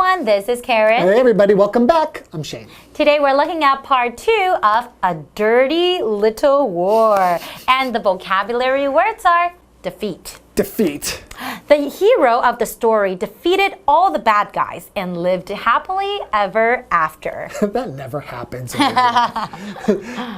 everyone, this is Karen. Hey everybody, welcome back. I'm Shane. Today we're looking at part 2 of A Dirty Little War. And the vocabulary words are defeat. Defeat. The hero of the story defeated all the bad guys and lived happily ever after. That never happens.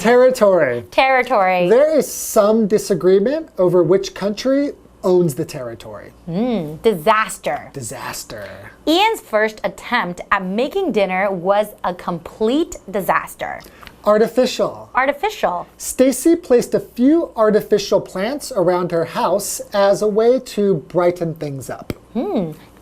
Territory. Territory. There is some disagreement over which country owns the territory. Disaster. Disaster. Ian's first attempt at making dinner was a complete disaster. Artificial. Artificial. Stacy placed a few artificial plants around her house as a way to brighten things up.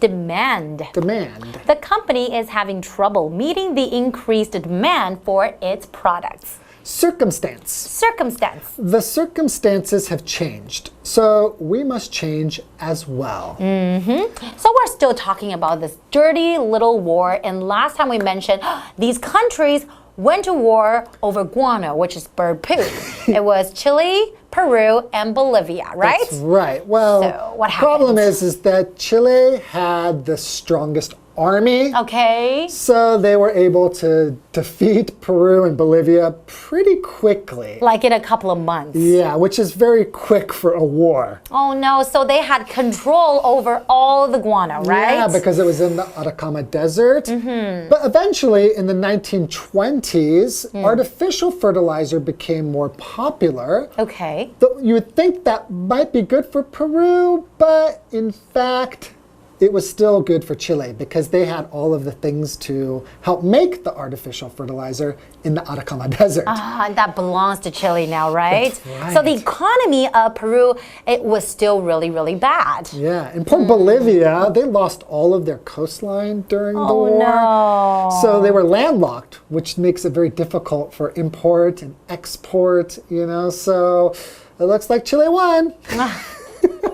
Demand. Demand. The company is having trouble meeting the increased demand for its products. Circumstance. Circumstance. The circumstances have changed, so we must change as well. So we're still talking about this dirty little war, and last time we mentioned these countries went to war over guano, which is bird poop. It was Chile, Peru, and Bolivia, right? That's right. Well, so what the problem is that Chile had the strongest army. Okay. So they were able to defeat Peru and Bolivia pretty quickly. Like in a couple of months. Yeah, which is very quick for a war. Oh no, so they had control over all the guano, right? Yeah, because it was in the Atacama Desert. But eventually, in the 1920s, artificial fertilizer became more popular. Okay. You would think that might be good for Peru, but in fact, it was still good for Chile because they had all of the things to help make the artificial fertilizer in the Atacama Desert. That belongs to Chile now, right? That's right. So the economy of Peru, it was still really, really bad. Yeah, in poor Bolivia, they lost all of their coastline during the war. No. So they were landlocked, which makes it very difficult for import and export, so it looks like Chile won.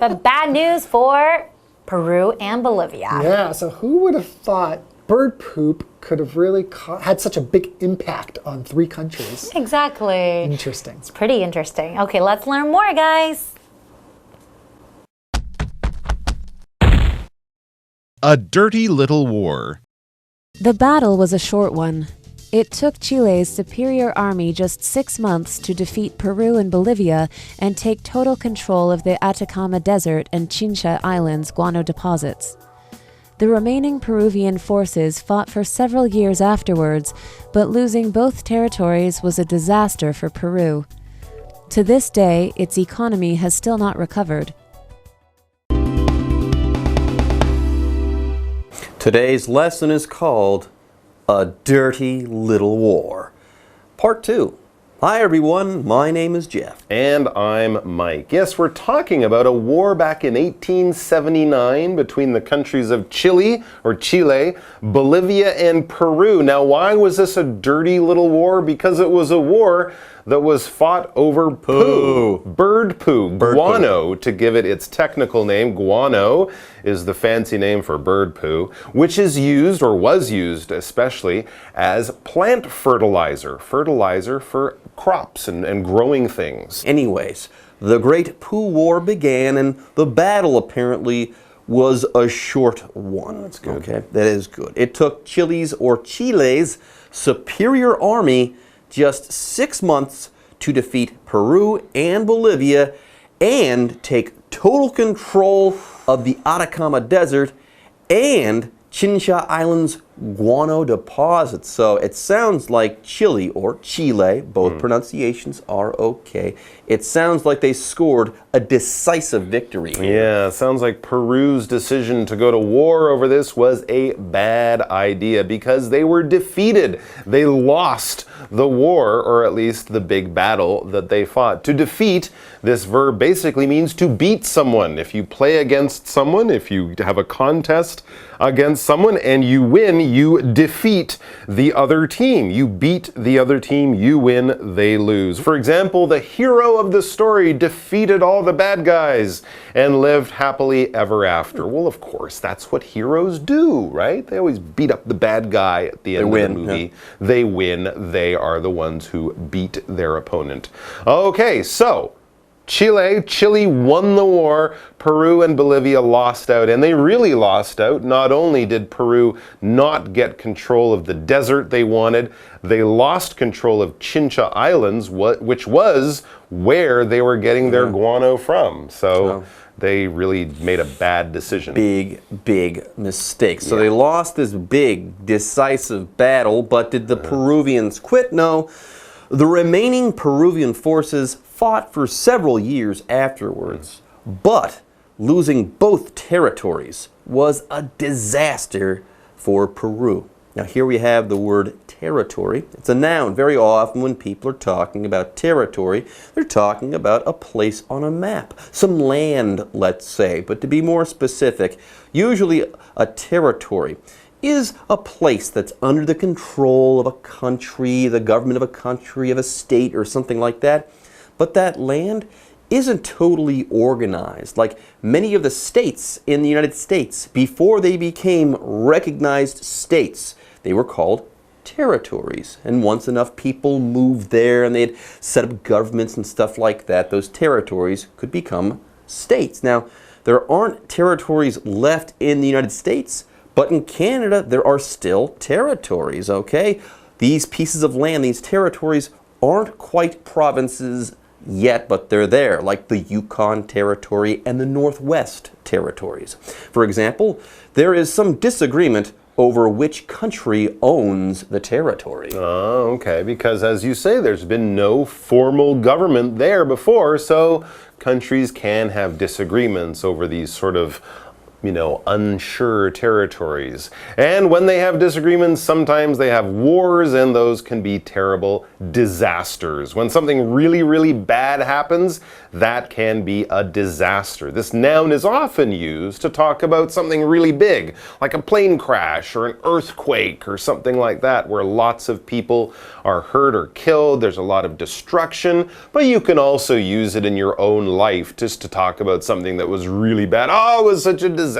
But bad news for Peru and Bolivia. Yeah, so who would have thought bird poop could have really had such a big impact on 3 countries? Exactly. Interesting. It's pretty interesting. Okay, let's learn more, guys. A Dirty Little War. The battle was a short one. It took Chile's superior army just 6 months to defeat Peru and Bolivia and take total control of the Atacama Desert and Chincha Islands guano deposits. The remaining Peruvian forces fought for several years afterwards, but losing both territories was a disaster for Peru. To this day, its economy has still not recovered. Today's lesson is called A Dirty Little War. Part 2. Hi everyone, my name is Jeff. And I'm Mike. Yes, we're talking about a war back in 1879 between the countries of Chile, Bolivia, and Peru. Now, why was this a dirty little war? Because it was a war that was fought over poo. Bird poo. Guano, to give it its technical name. Guano is the fancy name for bird poo, which is used, or was used especially, as plant fertilizer. Fertilizer for crops and growing things. Anyways, the Great Poo War began and the battle apparently was a short one. That's good. Okay, that is good. It took Chile's superior army just 6 months to defeat Peru and Bolivia and take total control of the Atacama Desert and Chincha Islands guano deposits. So it sounds like Chile or Chile, both pronunciations are okay. It sounds like they scored a decisive victory. Yeah, sounds like Peru's decision to go to war over this was a bad idea because they were defeated. They lost the war, or at least the big battle that they fought. To defeat, this verb basically means to beat someone. If you play against someone, if you have a contest against someone and you win, you defeat the other team. You beat the other team, you win, they lose. For example, the hero of the story defeated all the bad guys and lived happily ever after. Well, of course, that's what heroes do, right? They always beat up the bad guy at the end of the movie. Yeah. They win. They are the ones who beat their opponent. Okay, so Chile won the war. Peru and Bolivia lost out, and they really lost out. Not only did Peru not get control of the desert they wanted, they lost control of Chincha Islands, which was where they were getting their guano from. So they really made a bad decision. Big mistake. So they lost this big, decisive battle, but did the Peruvians quit? No. The remaining Peruvian forces fought for several years afterwards, but losing both territories was a disaster for Peru. Now here we have the word territory. It's a noun. Very often when people are talking about territory, they're talking about a place on a map, some land, let's say. But to be more specific, usually a territory is a place that's under the control of a country, the government of a country, of a state, or something like that. But that land isn't totally organized. Like many of the states in the United States, before they became recognized states, they were called territories. And once enough people moved there and they'd set up governments and stuff like that, those territories could become states. Now, there aren't territories left in the United States, but in Canada, there are still territories, okay? These pieces of land, these territories, aren't quite provinces yet, but they're there, like the Yukon Territory and the Northwest Territories. For example, there is some disagreement over which country owns the territory. Oh, okay, because as you say, there's been no formal government there before, so countries can have disagreements over these sort of unsure territories. And when they have disagreements, sometimes they have wars, and those can be terrible disasters. When something really, really bad happens, that can be a disaster. This noun is often used to talk about something really big, like a plane crash or an earthquake or something like that, where lots of people are hurt or killed. There's a lot of destruction, but you can also use it in your own life just to talk about something that was really bad. Oh, it was such a disaster.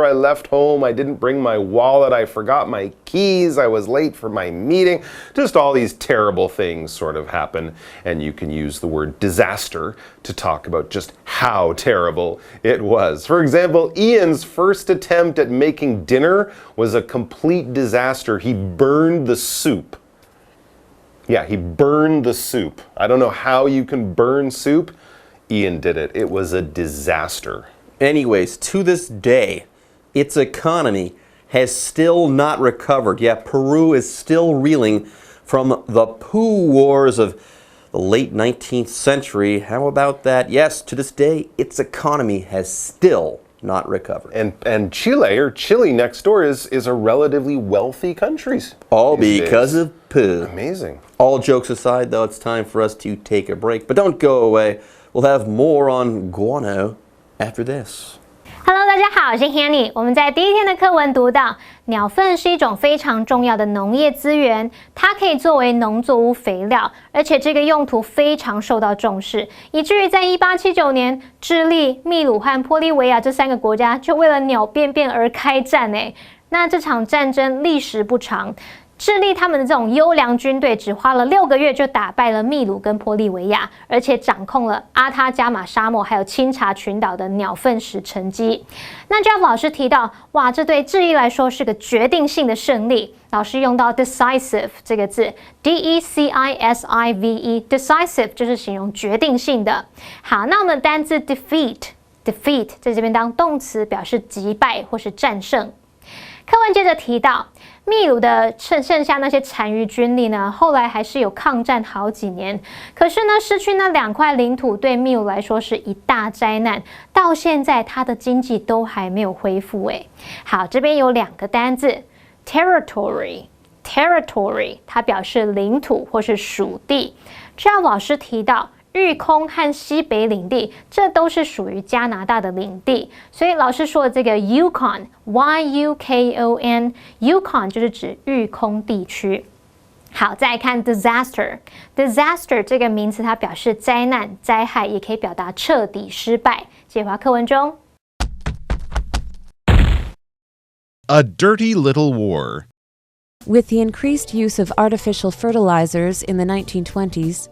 I left home. I didn't bring my wallet. I forgot my keys. I was late for my meeting. Just all these terrible things sort of happen, and you can use the word disaster to talk about just how terrible it was. For example, Ian's first attempt at making dinner was a complete disaster. He burned the soup. Yeah, he burned the soup. I don't know how you can burn soup. Ian did it. It was a disaster. Anyways, to this day, its economy has still not recovered. Yeah, Peru is still reeling from the poo wars of the late 19th century. How about that? Yes, to this day, its economy has still not recovered. And Chile next door is a relatively wealthy country. All because of poo. Amazing. All jokes aside, though, it's time for us to take a break. But don't go away. We'll have more on guano after this. Hello， 大家好，我是 Hanny。我们在第一天的课文读到，鸟粪是一种非常重要的农业资源，它可以作为农作物肥料，而且这个用途非常受到重视，以至于在1879年，智利、秘鲁和玻利维亚这3个国家就为了鸟便便而开战。那这场战争历时不长。智利他们的这种优良军队只花了6个月就打败了秘鲁跟玻利维亚，而且掌控了阿他加马沙漠还有清查群岛的鸟粪石沉积。那 Jeff 老师提到，哇，这对智利来说是个决定性的胜利。老师用到 decisive 这个字 ，D-E-C-I-S-I-V-E， decisive 就是形容决定性的。好，那我们的单字 defeat 在这边当动词，表示击败或是战胜。课文接着提到，秘鲁的剩下那些残余军力呢，后来还是有抗战好几年。可是呢，失去那2块领土对秘鲁来说是一大灾难，到现在它的经济都还没有恢复。好，这边有2个单字 territory， 它表示领土或是属地。这样老师提到，育空和西北领地，这都是属于加拿大的领地，所以老师说的这个 Yukon Y-U-K-O-N Yukon 就是指育空地区。好，再来看 disaster 这个名词，它表示灾难、灾害，也可以表达彻底失败。解华课文中 A dirty little war. With the increased use of artificial fertilizers in the 1920s,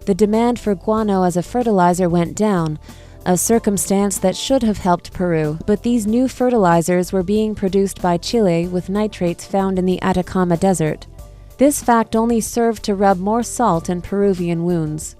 the demand for guano as a fertilizer went down, a circumstance that should have helped Peru, but these new fertilizers were being produced by Chile with nitrates found in the Atacama Desert. This fact only served to rub more salt in Peruvian wounds.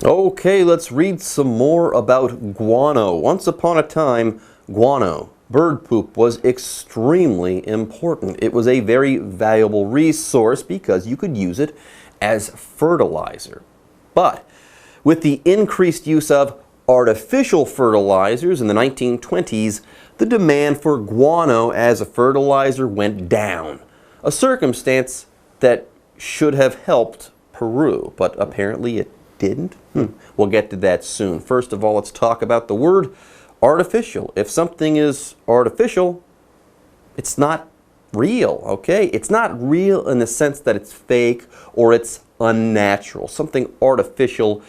Okay, let's read some more about guano. Once upon a time, guano, bird poop, was extremely important. It was a very valuable resource because you could use it as fertilizer. But with the increased use of artificial fertilizers in the 1920s, the demand for guano as a fertilizer went down, a circumstance that should have helped Peru, but apparently it didn't. We'll get to that soon. First of all, let's talk about the word artificial. If something is artificial, it's not real, okay? It's not real in the sense that it's fake or it's unnatural. Something artificial,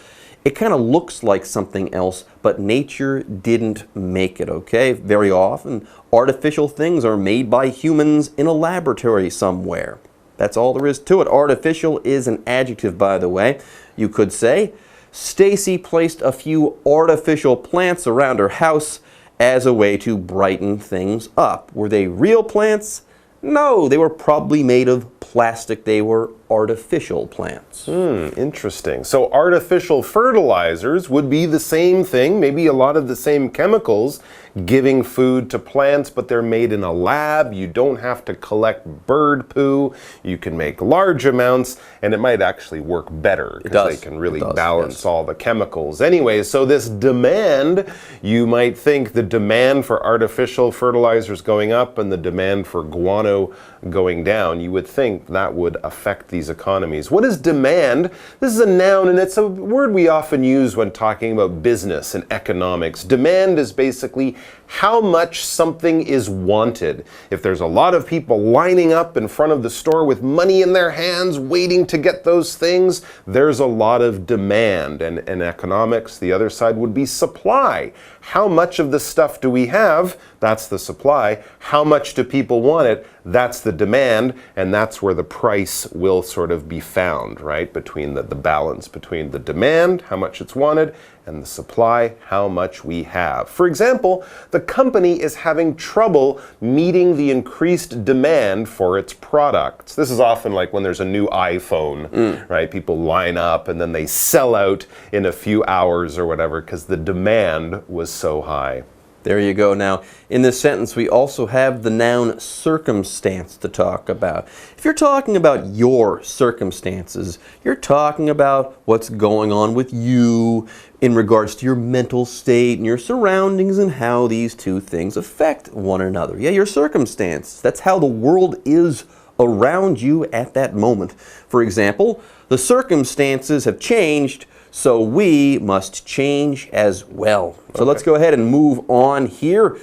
it kind of looks like something else, but nature didn't make it, okay? Very often, artificial things are made by humans in a laboratory somewhere. That's all there is to it. Artificial is an adjective, by the way. You could say, Stacy placed a few artificial plants around her house as a way to brighten things up. Were they real plants? No, they were probably made of plastic. They were artificial plants. Interesting. So artificial fertilizers would be the same thing, maybe a lot of the same chemicals, giving food to plants, but they're made in a lab. You don't have to collect bird poo. You can make large amounts, and it might actually work better because they can really balance all the chemicals. Anyway, so this demand, you might think the demand for artificial fertilizers going up and the demand for guano going down. You would think that would affect these economies. What is demand? This is a noun, and it's a word we often use when talking about business and economics. Demand is basically how much something is wanted. If there's a lot of people lining up in front of the store with money in their hands waiting to get those things, there's a lot of demand. And in economics, the other side would be supply. How much of the stuff do we have? That's the supply. How much do people want it? That's the demand, and that's where the price will sort of be found, right? Between the balance between the demand, how much it's wanted, and the supply, how much we have. For example, the company is having trouble meeting the increased demand for its products. This is often like when there's a new iPhone, right? People line up and then they sell out in a few hours or whatever because the demand was so high. There you go. Now, in this sentence, we also have the noun circumstance to talk about. If you're talking about your circumstances, you're talking about what's going on with you in regards to your mental state and your surroundings and how these two things affect one another. Yeah, your circumstance. That's how the world is around you at that moment. For example, the circumstances have changed, so we must change as well. So let's go ahead and move on here.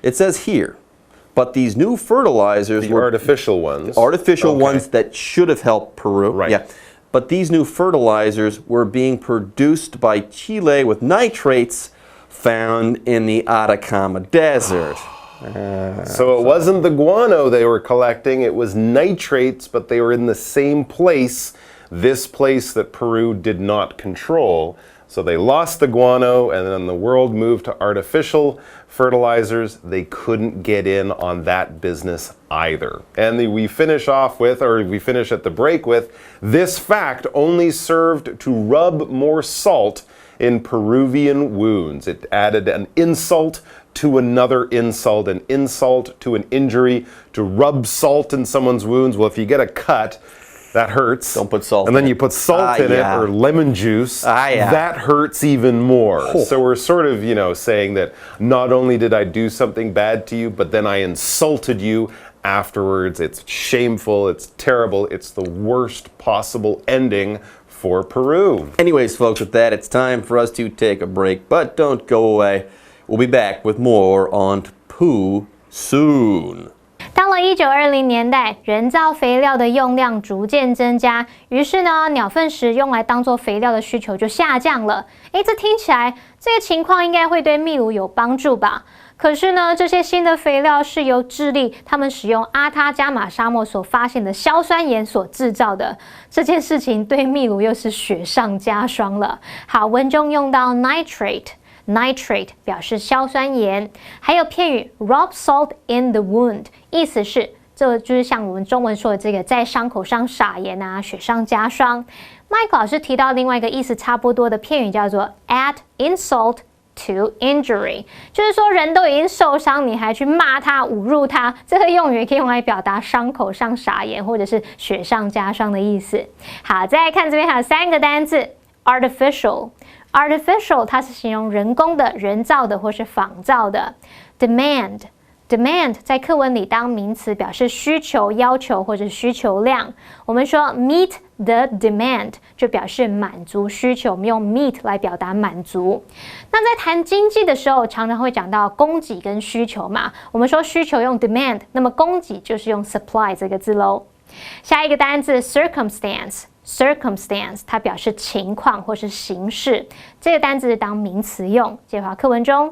It says here, but these new fertilizers were artificial ones. Artificial ones that should have helped Peru. Right. Yeah. But these new fertilizers were being produced by Chile with nitrates found in the Atacama Desert. So it wasn't the guano they were collecting, it was nitrates, but they were in the same place, this place that Peru did not control. So they lost the guano, and then the world moved to artificial fertilizers. They couldn't get in on that business either. And we finish at the break with, this fact only served to rub more salt in Peruvian wounds. It added an insult to another insult, an insult to an injury, to rub salt in someone's wounds. Well, if you get a cut, that hurts. Don't put salt in it. And then you put salt in it, or lemon juice. That hurts even more. So we're sort of, saying that not only did I do something bad to you, but then I insulted you afterwards. It's shameful. It's terrible. It's the worst possible ending for Peru. Anyways, folks, with that, it's time for us to take a break. But don't go away. We'll be back with more on poo soon. 到了1920年代，人造肥料的用量逐渐增加，于是呢，鸟粪石用来当做肥料的需求就下降了。这听起来这个情况应该会对秘鲁有帮助吧？可是呢，这些新的肥料是由智利他们使用阿塔加马沙漠所发现的硝酸盐所制造的。这件事情对秘鲁又是雪上加霜了。好，文中用到 nitrate。Nitrate 表示硝酸盐，还有片语 rub salt in the wound， 意思是这就是像我们中文说的这个在伤口上撒盐啊，雪上加霜。麦克老师提到另外一个意思差不多的片语叫做 add insult to injury， 就是说人都已经受伤，你还去骂他、侮辱他，这个用语也可以用来表达伤口上撒盐或者是雪上加霜的意思。好，再来看这边还有3个单字 artificial。Artificial 它是形容人工的、人造的或是仿造的。Demand 在课文里当名词表示需求、要求或者需求量。我们说 meet the demand 就表示满足需求，我们用 meet 来表达满足。那在谈经济的时候，常常会讲到供给跟需求嘛。我们说需求用 demand， 那么供给就是用 supply 这个字喽。下一个单字 circumstance 它表示情况或是形式，这个单字当名词用。接下来课文中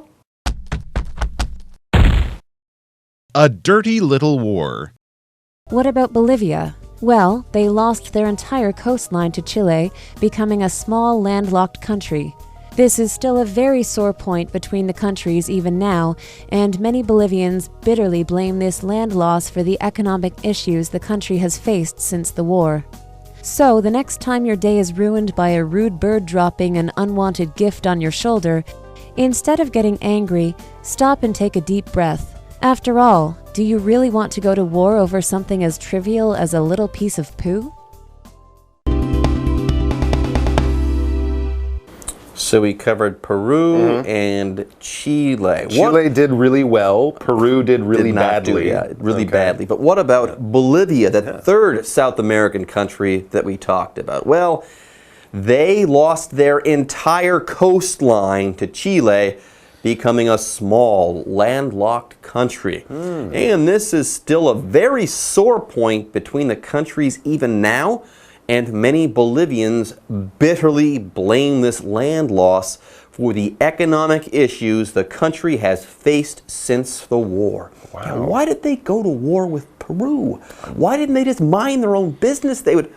A dirty little war. What about Bolivia? Well, they lost their entire coastline to Chile, becoming a small landlocked country. This is still a very sore point between the countries even now, and many Bolivians bitterly blame this land loss for the economic issues the country has faced since the war. So, the next time your day is ruined by a rude bird dropping an unwanted gift on your shoulder, instead of getting angry, stop and take a deep breath. After all, do you really want to go to war over something as trivial as a little piece of poo? So we covered Peru and Chile. Chile did really well. Peru did really badly. Really badly. But what about Bolivia, the third South American country that we talked about? Well, they lost their entire coastline to Chile, becoming a small, landlocked country. And this is still a very sore point between the countries even now. And many Bolivians bitterly blame this land loss for the economic issues the country has faced since the war. Wow. Now, why did they go to war with Peru? Why didn't they just mind their own business? They would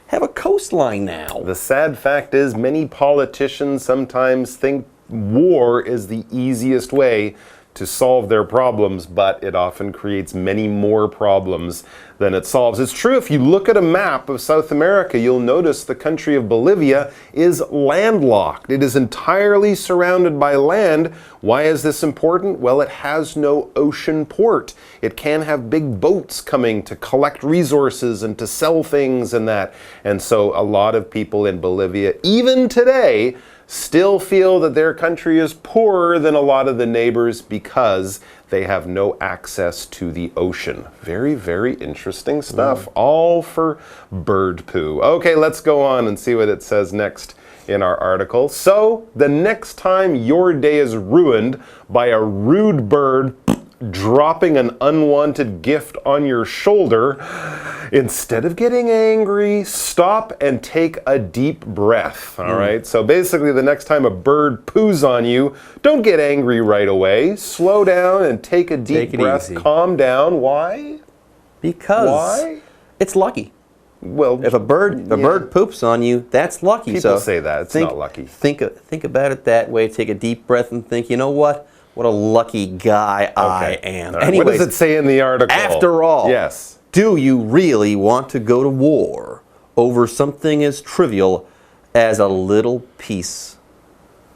have a coastline now. The sad fact is many politicians sometimes think war is the easiest way to solve their problems, but it often creates many more problems than it solves. It's true, if you look at a map of South America, you'll notice the country of Bolivia is landlocked. It is entirely surrounded by land. Why is this important? Well, it has no ocean port. It can have big boats coming to collect resources and to sell things and that. And so a lot of people in Bolivia, even today, still feel that their country is poorer than a lot of the neighbors because they have no access to the ocean. Very, very interesting stuff. All for bird poo. Okay, let's go on and see what it says next in our article. So, the next time your day is ruined by a rude bird dropping an unwanted gift on your shoulder, instead of getting angry, stop and take a deep breath. All right? So basically, the next time a bird poos on you, don't get angry right away. Slow down and take a deep breath. Easy. Calm down. Why? Because it's lucky. Well, If a bird poops on you, that's lucky. People so say that. It's not lucky. Think about it that way. Take a deep breath and think, you know what? What a lucky guy I am. Right. What does it say in the article? After all, yes. Do you really want to go to war over something as trivial as a little piece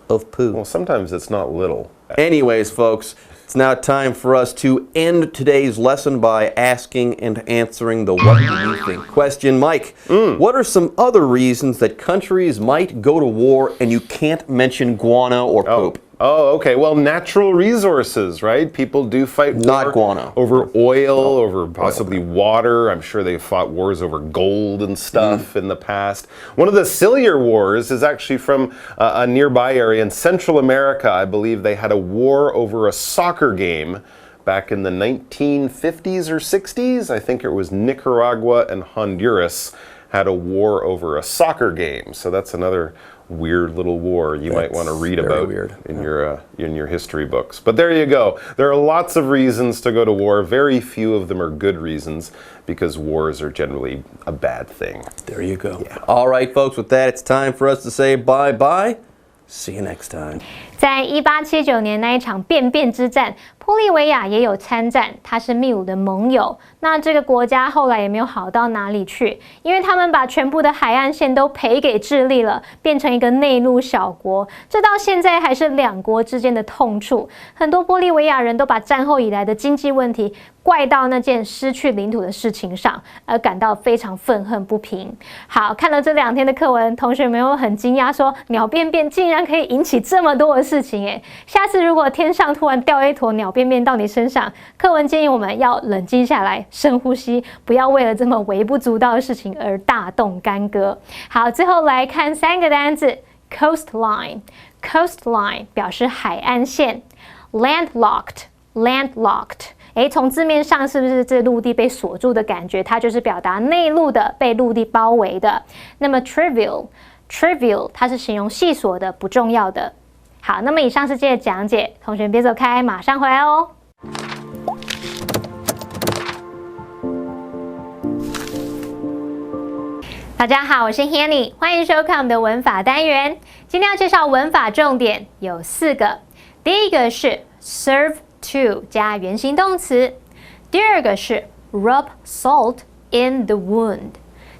of poo? Well, sometimes it's not little. Anyways, folks, it's now time for us to end today's lesson by asking and answering the what do you think question. Mike, what are some other reasons that countries might go to war and you can't mention guano or poop? Oh, okay. Well, natural resources, right? People do fight war Not guano. over oil, over possibly water. I'm sure they fought wars over gold and stuff in the past. One of the sillier wars is actually from a nearby area in Central America. I believe they had a war over a soccer game back in the 1950s or 60s. I think it was Nicaragua and Honduras had a war over a soccer game. So that's another weird little war you might want to read about weird. in your history books. But there you go. There are lots of reasons to go to war. Very few of them are good reasons because wars are generally a bad thing. There you go. Yeah. All right, folks, with that, it's time for us to say bye-bye. See you next time. 在1879年那一场便便之战，玻利维亚也有参战，它是秘鲁的盟友。那这个国家后来也没有好到哪里去，因为他们把全部的海岸线都赔给智利了，变成一个内陆小国。这到现在还是两国之间的痛处。很多玻利维亚人都把战后以来的经济问题怪到那件失去领土的事情上，而感到非常愤恨不平。好，看了这2天的课文，同学们又很惊讶说，鸟便便竟然可以引起这么多的事情耶！下次如果天上突然掉一坨鸟便便到你身上，课文建议我们要冷静下来，深呼吸，不要为了这么微不足道的事情而大动干戈。好，最后来看3个单字 ，coastline 表示海岸线 ，landlocked。从字面上是不是这陆地被锁住的感觉？它就是表达内陆的、被陆地包围的。那么 trivial 它是形容细琐的、不重要的。好，那么以上是今天的讲解，同学别走开，马上回来哦。大家好，我是 Hanny， 欢迎收看我们的文法单元。今天要介绍文法重点有4个，第一个是 serve to 加原形动词，第2个是 rub salt in the wound，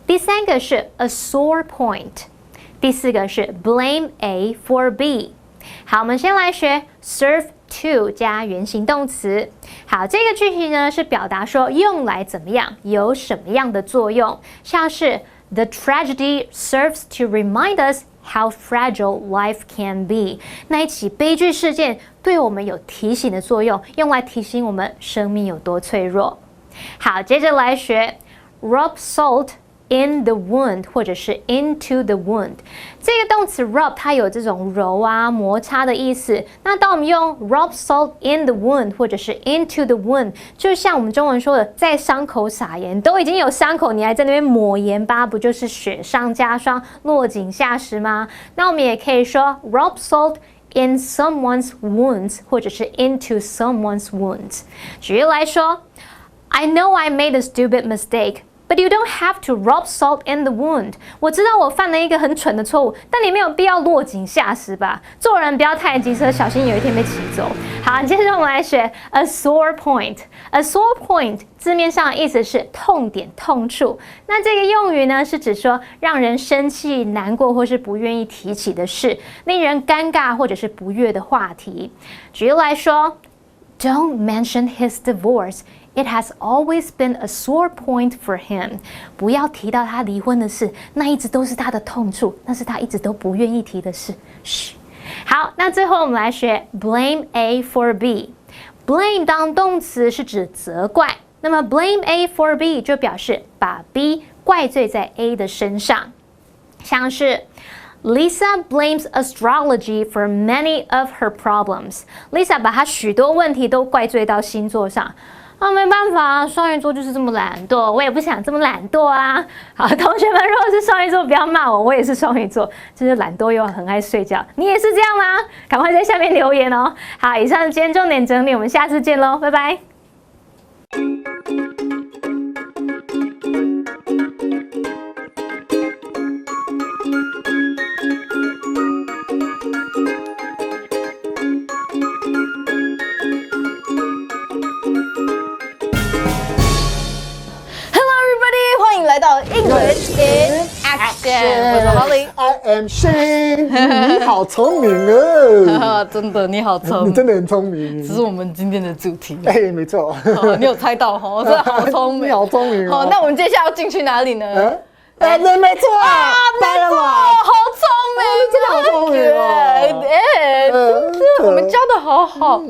第3个是 a sore point， 第4个是 blame A for B。好，我们先来学 serve to 加原形动词。好，这个句型呢是表达说用来怎么样，有什么样的作用，像是 The tragedy serves to remind us how fragile life can be。那一起悲剧事件对我们有提醒的作用，用来提醒我们生命有多脆弱。好，接着来学 rub salt in the wound 或者是 into the wound。这个动词 rub 它有这种揉啊、摩擦的意思。那当我们用 rub salt in the wound 或者是 into the wound， 就像我们中文说的，在伤口撒盐，都已经有伤口，你还在那边抹盐巴，不就是雪上加霜、落井下石吗？那我们也可以说 rub salt in someone's wounds 或者是 into someone's wounds。举例来说 I know I made a stupid mistake。But you don't have to rub salt in the wound。 我知道我犯了一个很蠢的错误，但你没有必要落井下石吧？做人不要太机车，小心有一天被骑走。好，接着我们来学 a sore point。A sore point 字面上的意思是痛点、痛处。那这个用语呢，是指说让人生气、难过或是不愿意提起的事，令人尴尬或者是不悦的话题。举例来说 ，Don't mention his divorce。It has always been a sore point for him。 不要提到他离婚的事，那一直都是他的痛处，那是他一直都不愿意提的事。嘘。好，那最后我们来学 blame A for B。blame 当动词是指责怪，那么 blame A for B 就表示把 B 怪罪在 A 的身上，像是Lisa blames astrology for many of her problems。 Lisa 把她许多问题都怪罪到星座上。没办法，双鱼座就是这么懒惰，我也不想这么懒惰啊。好，同学们，如果是双鱼座，不要骂我，我也是双鱼座，就是懒惰又很爱睡觉。你也是这样吗？赶快在下面留言哦。好，以上是今天重点整理，我们下次见喽，拜拜。来到 English in Action， 我是 Holly，I am Shane。 你好聪明哦！真的，你好聪明，你真的很聪明。这是我们今天的主题。没错。你有猜到哈？真的好聪明，你好聪明哦。好，那我们接下来要进去哪里呢？没错啊，没错，好聪明，真的好聪明哦！真的，我们教的好好。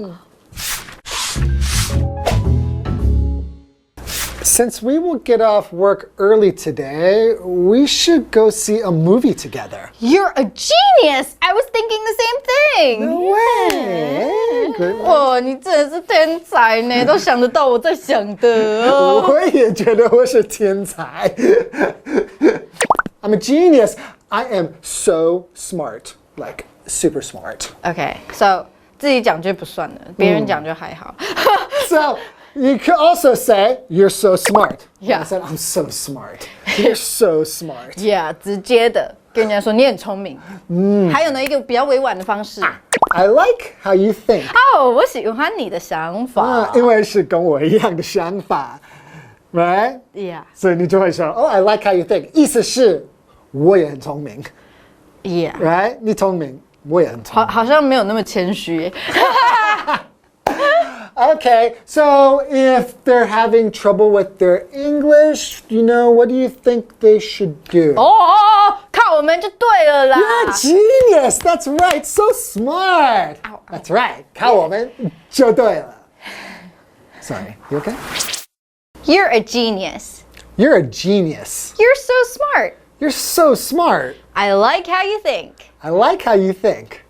Since we will get off work early today, we should go see a movie together. You're a genius! I was thinking the same thing. No way! Good one. 哇，你真的是天才呢，都想得到我在想的哦。我也觉得我是天才。I'm a genius. I am so smart, like super smart. Okay, so 自己讲就不算了，别人讲就还好。So you could also say you're so smart. Yeah. I said I'm so smart. You're so smart. Yeah， 直接的跟人家说你很聪明。还有呢，一个比较委婉的方式。I like how you think. 哦，我喜欢你的想法。因为是跟我一样的想法 right? Yeah. 所以你就会说 Oh, I like how you think. 意思是我也很聪明 Yeah. right? 你聪明，我也很聪明。好像没有那么谦虚。Okay, so if they're having trouble with their English, what do you think they should do? 哦，靠我们就对了啦。 You're a genius. That's right. So smart. That's right. 靠我们就对了。Sorry, you okay? You're a genius. You're a genius. You're so smart. You're so smart. I like how you think. I like how you think.